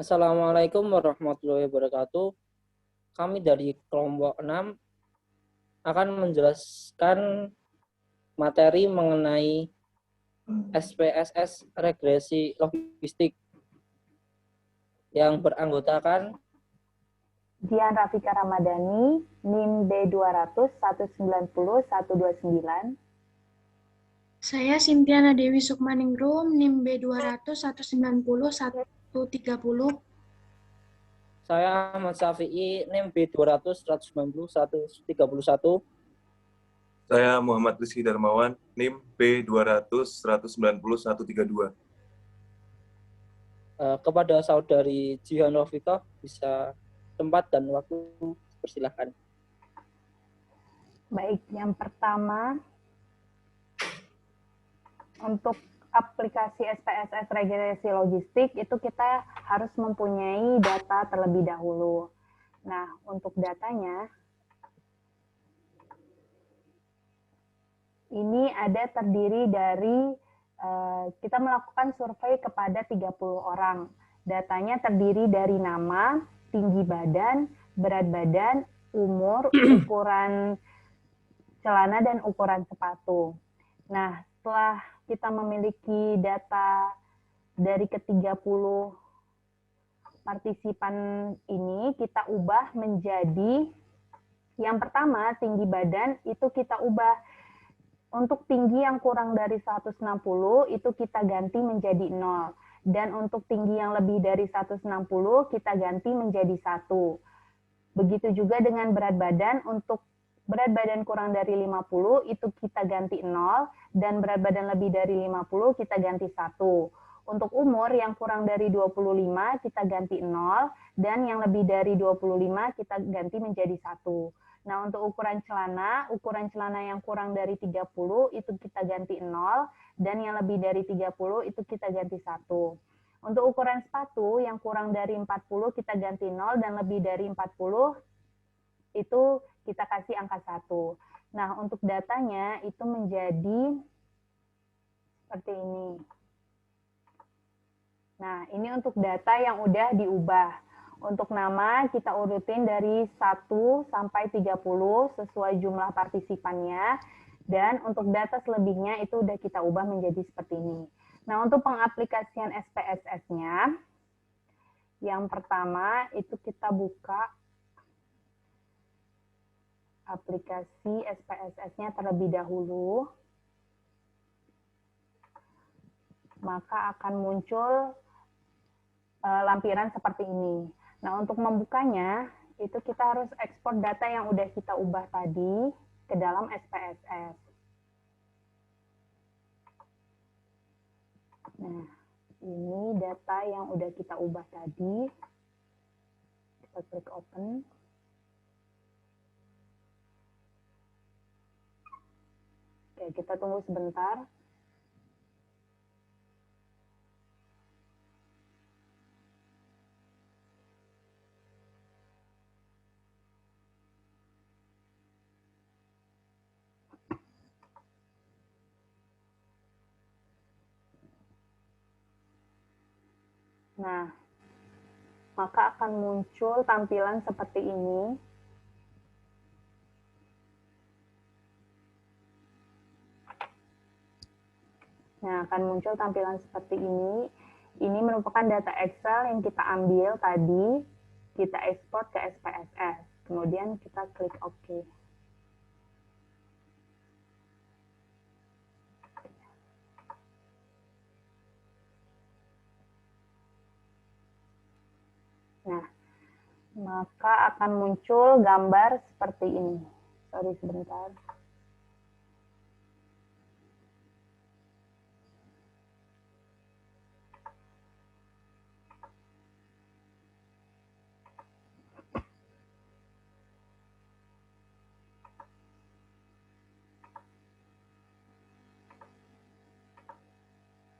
Assalamualaikum warahmatullahi wabarakatuh. Kami dari kelompok 6 akan menjelaskan materi mengenai SPSS regresi logistik yang beranggotakan Dian Rafika Ramadhani, NIM B200 190 129. Saya Sintiana Dewi Sukmaningrum, NIM B200 190 130. saya Ahmad Syafi'i, NIM B200 190 131. Saya Muhammad Rizky Darmawan, NIM B200 190 132. Kepada saudari Jihan Rafika, bisa tempat dan waktu, persilahkan. Baik, yang pertama, untuk aplikasi SPSS regresi logistik itu kita harus mempunyai data terlebih dahulu. Nah, untuk datanya, ini ada terdiri dari kita melakukan survei kepada 30 orang. Datanya terdiri dari nama, tinggi badan, berat badan, umur, ukuran celana, dan ukuran sepatu. Nah, setelah kita memiliki data dari ke-30 partisipan ini, kita ubah menjadi yang pertama, tinggi badan itu kita ubah. Untuk tinggi yang kurang dari 160 itu kita ganti menjadi 0. Dan untuk tinggi yang lebih dari 160 kita ganti menjadi 1. Begitu juga dengan berat badan. Untuk berat badan kurang dari 50 itu kita ganti 0. Dan berat badan lebih dari 50 kita ganti 1. Untuk umur yang kurang dari 25 kita ganti 0. Dan yang lebih dari 25 kita ganti menjadi 1. Nah, untuk ukuran celana yang kurang dari 30 itu kita ganti 0, dan yang lebih dari 30 itu kita ganti 1. Untuk ukuran sepatu yang kurang dari 40 kita ganti 0, dan lebih dari 40 itu kita kasih angka 1. Nah, untuk datanya itu menjadi seperti ini. Nah, ini untuk data yang udah diubah. Untuk nama kita urutin dari 1 sampai 30 sesuai jumlah partisipannya. Dan untuk data selebihnya itu udah kita ubah menjadi seperti ini. Nah, untuk pengaplikasian SPSS-nya, yang pertama itu kita buka aplikasi SPSS-nya terlebih dahulu. Maka akan muncul lampiran seperti ini. Nah, untuk membukanya, itu kita harus ekspor data yang udah kita ubah tadi ke dalam SPSS. Nah, ini data yang udah kita ubah tadi. Kita klik open. Oke, kita tunggu sebentar. Nah, maka akan muncul tampilan seperti ini. Nah, akan muncul tampilan seperti ini. Ini merupakan data Excel yang kita ambil tadi, kita ekspor ke SPSS. Kemudian kita klik OK. Nah, maka akan muncul gambar seperti ini. Sorry sebentar.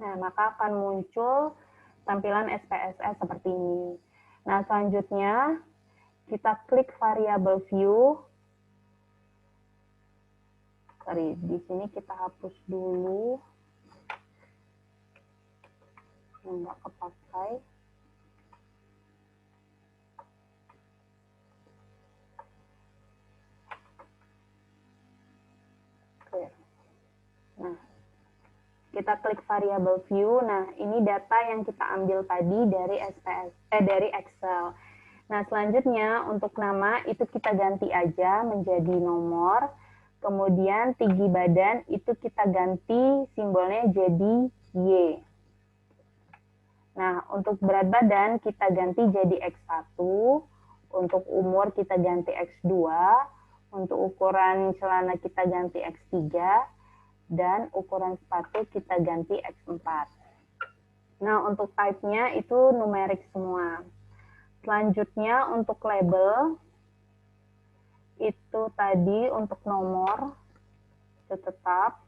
Nah, maka akan muncul tampilan SPSS seperti ini. Nah, selanjutnya kita klik variable view. Sorry, di sini kita hapus dulu. Nggak kepakai. Nah, kita klik variable view. Nah, ini data yang kita ambil tadi dari dari Excel. Nah, selanjutnya untuk nama itu kita ganti aja menjadi nomor. Kemudian tinggi badan itu kita ganti simbolnya jadi Y. Nah, untuk berat badan kita ganti jadi X1. Untuk umur kita ganti X2. Untuk ukuran celana kita ganti X3. Dan ukuran sepatu kita ganti X4. Nah, untuk type-nya itu numerik semua. Selanjutnya untuk label, itu tadi untuk nomor, itu tetap.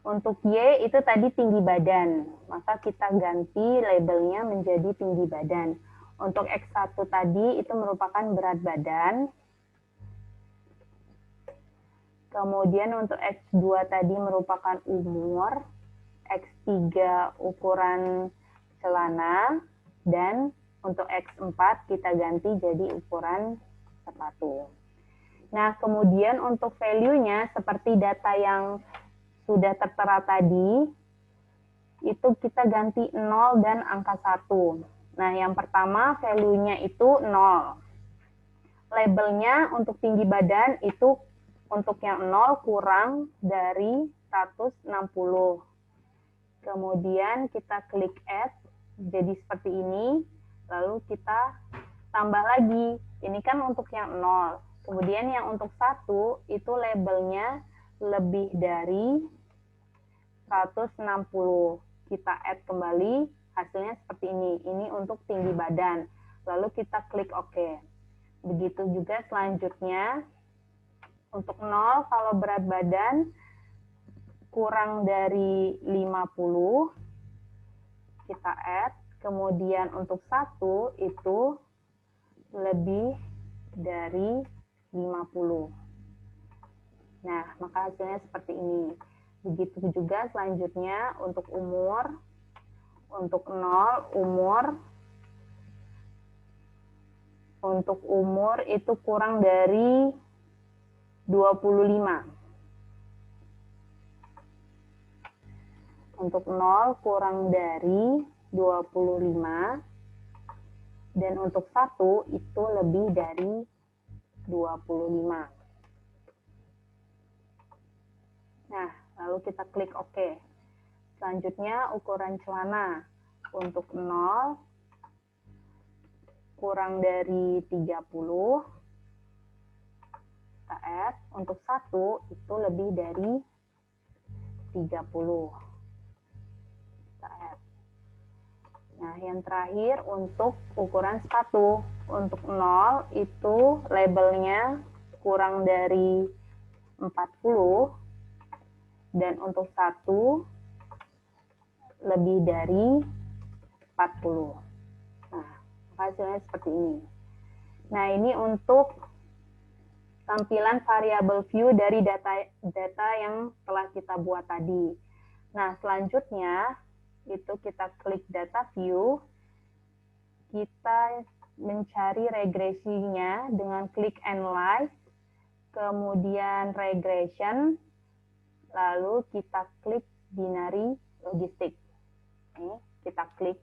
Untuk Y itu tadi tinggi badan, maka kita ganti labelnya menjadi tinggi badan. Untuk X1 tadi itu merupakan berat badan. Kemudian untuk X2 tadi merupakan umur, X3 ukuran celana, dan untuk X4 kita ganti jadi ukuran sepatu. Nah, kemudian untuk value-nya seperti data yang sudah tertera tadi, itu kita ganti 0 dan angka 1. Nah, yang pertama value-nya itu 0. Labelnya untuk tinggi badan itu untuk yang 0 kurang dari 160. Kemudian kita klik add, jadi seperti ini. Lalu kita tambah lagi. Ini kan untuk yang 0. Kemudian yang untuk 1 itu labelnya lebih dari 160. Kita add kembali, hasilnya seperti ini. Ini untuk tinggi badan. Lalu kita klik OK. Begitu juga selanjutnya. Untuk 0, kalau berat badan kurang dari 50, kita add. Kemudian untuk 1 itu lebih dari 50. Nah, maka hasilnya seperti ini. Begitu juga selanjutnya untuk umur. Untuk 0, umur. Untuk umur itu kurang dari 25. Untuk 0 kurang dari 25. Dan untuk 1 itu lebih dari 25. Nah, lalu kita klik OK. Selanjutnya ukuran celana. Untuk 0 kurang dari 30. Kita add. Untuk 1 itu lebih dari 30. Kita add. Nah, yang terakhir untuk ukuran sepatu. Untuk 0 itu labelnya kurang dari 40. Dan untuk 1 lebih dari 40. Nah, hasilnya seperti ini. Nah, ini untuk tampilan variable view dari data yang telah kita buat tadi. Nah, selanjutnya itu kita klik data view, kita mencari regresinya dengan klik analyze, kemudian regression, lalu kita klik binary logistik. Ini kita klik.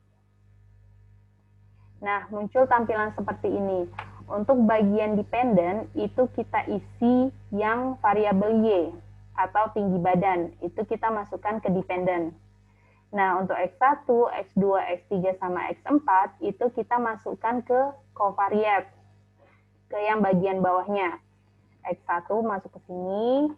Nah, muncul tampilan seperti ini. Untuk bagian dependent, itu kita isi yang variabel Y atau tinggi badan. Itu kita masukkan ke dependent. Nah, untuk X1, X2, X3, sama X4, itu kita masukkan ke covariate, ke yang bagian bawahnya. X1 masuk ke sini,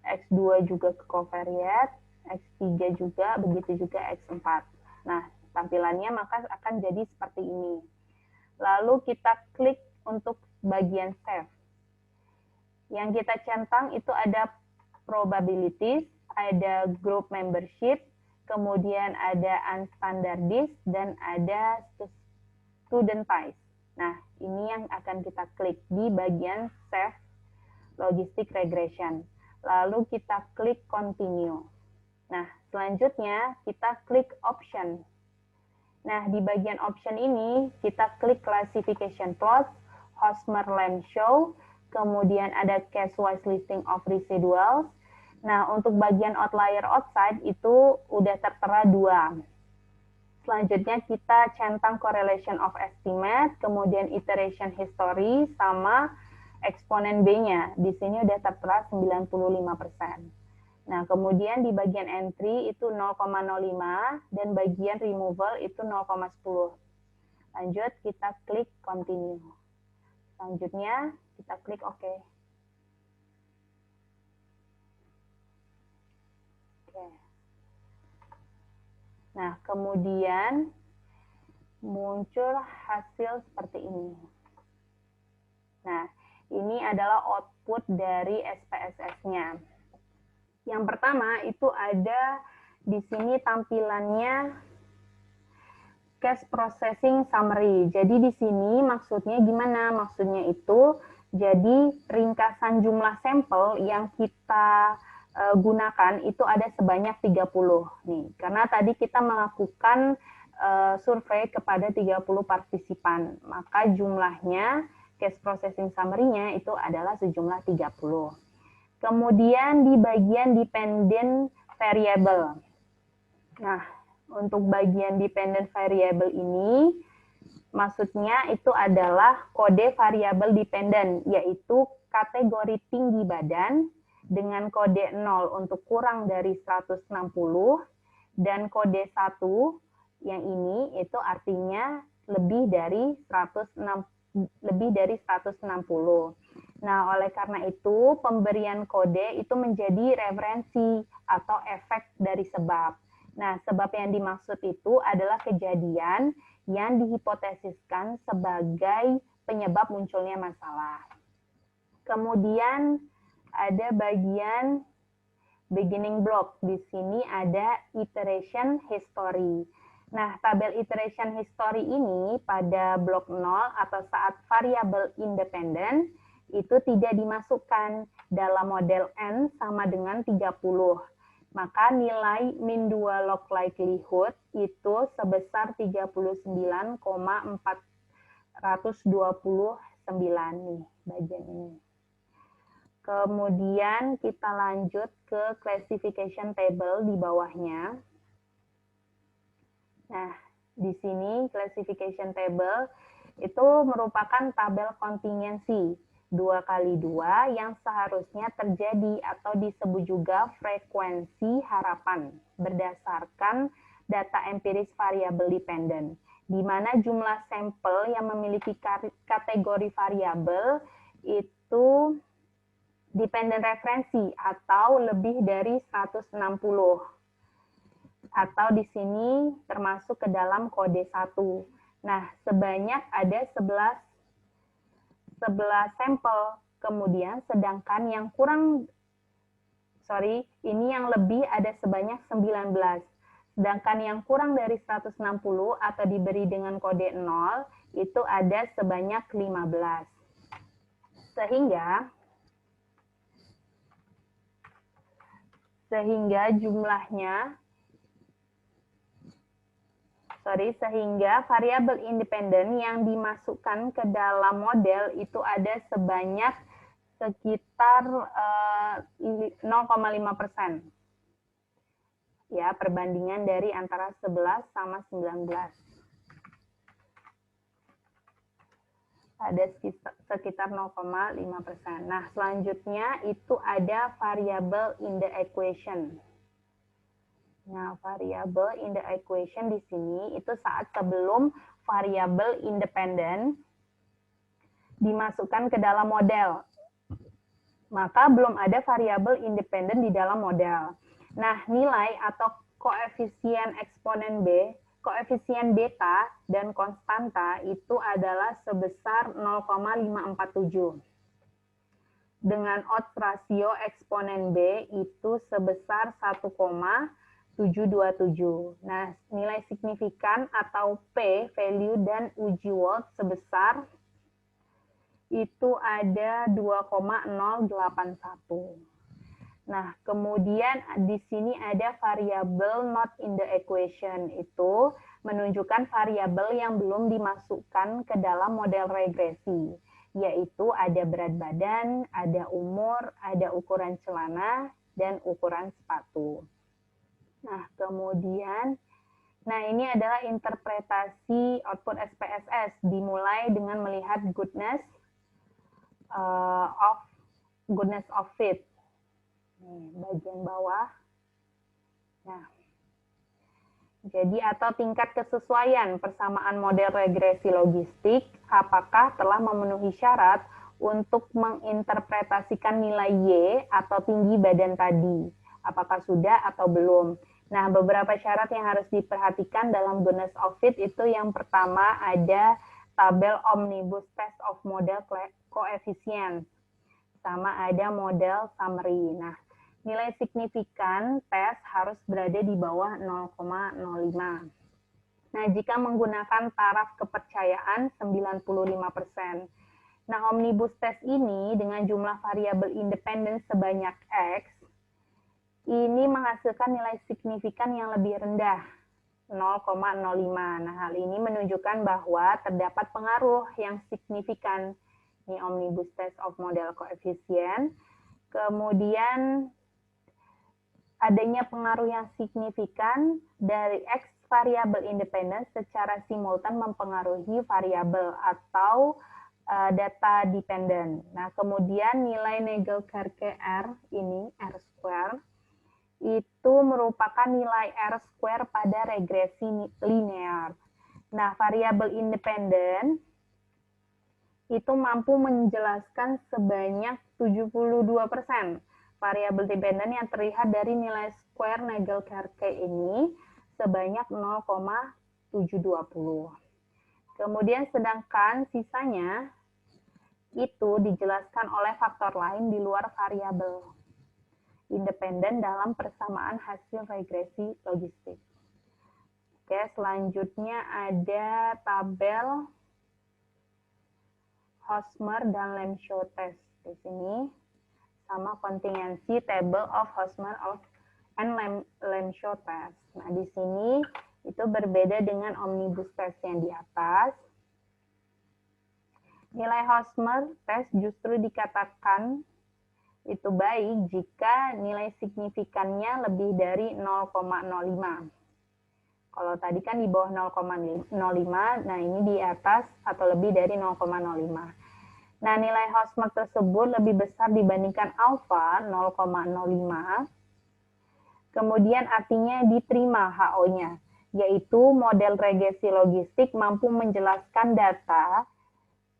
X2 juga ke covariate, X3 juga, begitu juga X4. Nah, tampilannya maka akan jadi seperti ini. Lalu kita klik untuk bagian save. Yang kita centang itu ada probabilities, ada group membership, kemudian ada unstandardized, dan ada student type. Nah, ini yang akan kita klik di bagian save logistic regression. Lalu kita klik continue. Nah, selanjutnya kita klik option. Nah, di bagian option ini kita klik classification plot, Hosmer Lamb Show, kemudian ada case wise listing of residuals, Nah, untuk bagian outlier outside itu udah tertera 2. Selanjutnya kita centang correlation of estimate, kemudian iteration history, sama eksponen B-nya. Di sini udah tertera 95%. Nah, kemudian di bagian entry itu 0,05 dan bagian removal itu 0,10. Lanjut, kita klik continue. Selanjutnya, kita klik OK. Nah, kemudian muncul hasil seperti ini. Nah, ini adalah output dari SPSS-nya. Yang pertama itu ada di sini tampilannya cash processing summary. Jadi di sini maksudnya gimana? Maksudnya itu jadi ringkasan jumlah sampel yang kita gunakan itu ada sebanyak 30 nih. Karena tadi kita melakukan survei kepada 30 partisipan, maka jumlahnya cash processing summary-nya itu adalah sejumlah 30. Kemudian di bagian dependent variable. Nah, untuk bagian dependent variable ini maksudnya itu adalah kode variabel dependent, yaitu kategori tinggi badan dengan kode 0 untuk kurang dari 160 dan kode 1 yang ini itu artinya lebih dari 160. Nah, oleh karena itu pemberian kode itu menjadi referensi atau efek dari sebab. Nah, sebab yang dimaksud itu adalah kejadian yang dihipotesiskan sebagai penyebab munculnya masalah. Kemudian ada bagian beginning block. Di sini ada iteration history. Nah, tabel iteration history ini pada blok 0 atau saat variabel independen itu tidak dimasukkan dalam model N sama dengan 30. Maka nilai min 2 log likelihood itu sebesar 39,429 nih bagian ini. Kemudian kita lanjut ke classification table di bawahnya. Nah, di sini classification table itu merupakan tabel kontingensi 2x2 yang seharusnya terjadi atau disebut juga frekuensi harapan berdasarkan data empiris variabel dependent, di mana jumlah sampel yang memiliki kategori variabel itu dependent referensi atau lebih dari 160. Atau di sini termasuk ke dalam kode 1. Nah, sebanyak ada 11 sampel. Kemudian sedangkan yang ini yang lebih ada sebanyak 19. Sedangkan yang kurang dari 160 atau diberi dengan kode 0 itu ada sebanyak 15. Sehingga variabel independen yang dimasukkan ke dalam model itu ada sebanyak sekitar 0,5%. Ya, perbandingan dari antara 11 sama 19. Ada sekitar 0,5%. Nah, selanjutnya itu ada variable in the equation. Nah, variable in the equation di sini itu saat sebelum variabel independen dimasukkan ke dalam model. Maka belum ada variabel independen di dalam model. Nah, nilai atau koefisien eksponen B, koefisien beta dan konstanta itu adalah sebesar 0,547. Dengan odds rasio eksponen B itu sebesar 1,727. Nah, nilai signifikan atau P, value, dan uji Watt sebesar itu ada 2,081. Nah, kemudian di sini ada variabel not in the equation, itu menunjukkan variabel yang belum dimasukkan ke dalam model regresi, yaitu ada berat badan, ada umur, ada ukuran celana, dan ukuran sepatu. Nah, kemudian, ini adalah interpretasi output SPSS, dimulai dengan melihat goodness of fit. Bagian bawah. Nah, jadi atau tingkat kesesuaian persamaan model regresi logistik, apakah telah memenuhi syarat untuk menginterpretasikan nilai Y atau tinggi badan tadi. Apakah sudah atau belum. Nah, beberapa syarat yang harus diperhatikan dalam goodness of fit itu yang pertama ada tabel omnibus test of model coefficient, sama ada model summary. Nah, nilai signifikan tes harus berada di bawah 0,05. Nah, jika menggunakan taraf kepercayaan 95%. Nah, omnibus test ini dengan jumlah variabel independen sebanyak X, ini menghasilkan nilai signifikan yang lebih rendah, 0,05. Nah, hal ini menunjukkan bahwa terdapat pengaruh yang signifikan. Ini omnibus test of model coefficient. Kemudian adanya pengaruh yang signifikan dari X variabel independen secara simultan mempengaruhi variabel atau data dependent. Nah, kemudian nilai Naegel-Kerke R ini, R square, itu merupakan nilai R square pada regresi linear. Nah, variabel independen itu mampu menjelaskan sebanyak 72%. Variabel dependen yang terlihat dari nilai square Naegel-Kerke ini sebanyak 0,720. Kemudian sedangkan sisanya itu dijelaskan oleh faktor lain di luar variabel independen dalam persamaan hasil regresi logistik. Oke, selanjutnya ada tabel Hosmer dan Lemshow test di sini, sama contingency table of Hosmer and Lemshow test. Nah, di sini itu berbeda dengan omnibus test yang di atas. Nilai Hosmer test justru dikatakan itu baik jika nilai signifikannya lebih dari 0,05. Kalau tadi kan di bawah 0,05, nah ini di atas atau lebih dari 0,05. Nah, nilai Hosmer tersebut lebih besar dibandingkan alfa 0,05. Kemudian artinya diterima HO-nya, yaitu model regresi logistik mampu menjelaskan data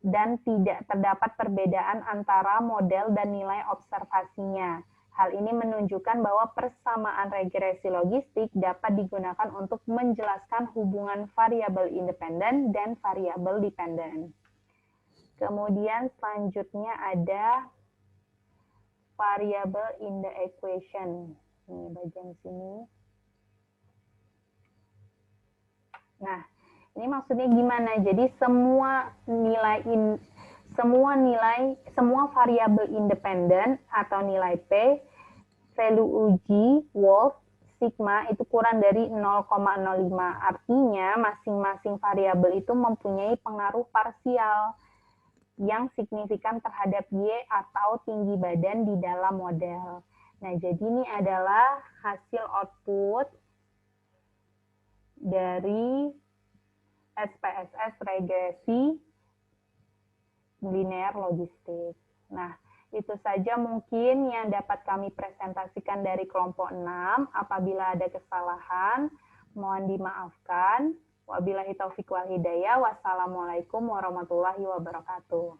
dan tidak terdapat perbedaan antara model dan nilai observasinya. Hal ini menunjukkan bahwa persamaan regresi logistik dapat digunakan untuk menjelaskan hubungan variabel independen dan variabel dependen. Kemudian selanjutnya ada variable in the equation. Ini bagian sini. Nah, ini maksudnya gimana? Jadi semua variabel independen atau nilai P, value uji, Wolf, sigma itu kurang dari 0,05. Artinya masing-masing variabel itu mempunyai pengaruh parsial yang signifikan terhadap Y atau tinggi badan di dalam model. Nah, jadi ini adalah hasil output dari SPSS regresi linear logistik. Nah, itu saja mungkin yang dapat kami presentasikan dari kelompok 6. Apabila ada kesalahan, mohon dimaafkan. Wabillahi taufiq wal hidayah. Wassalamualaikum warahmatullahi wabarakatuh.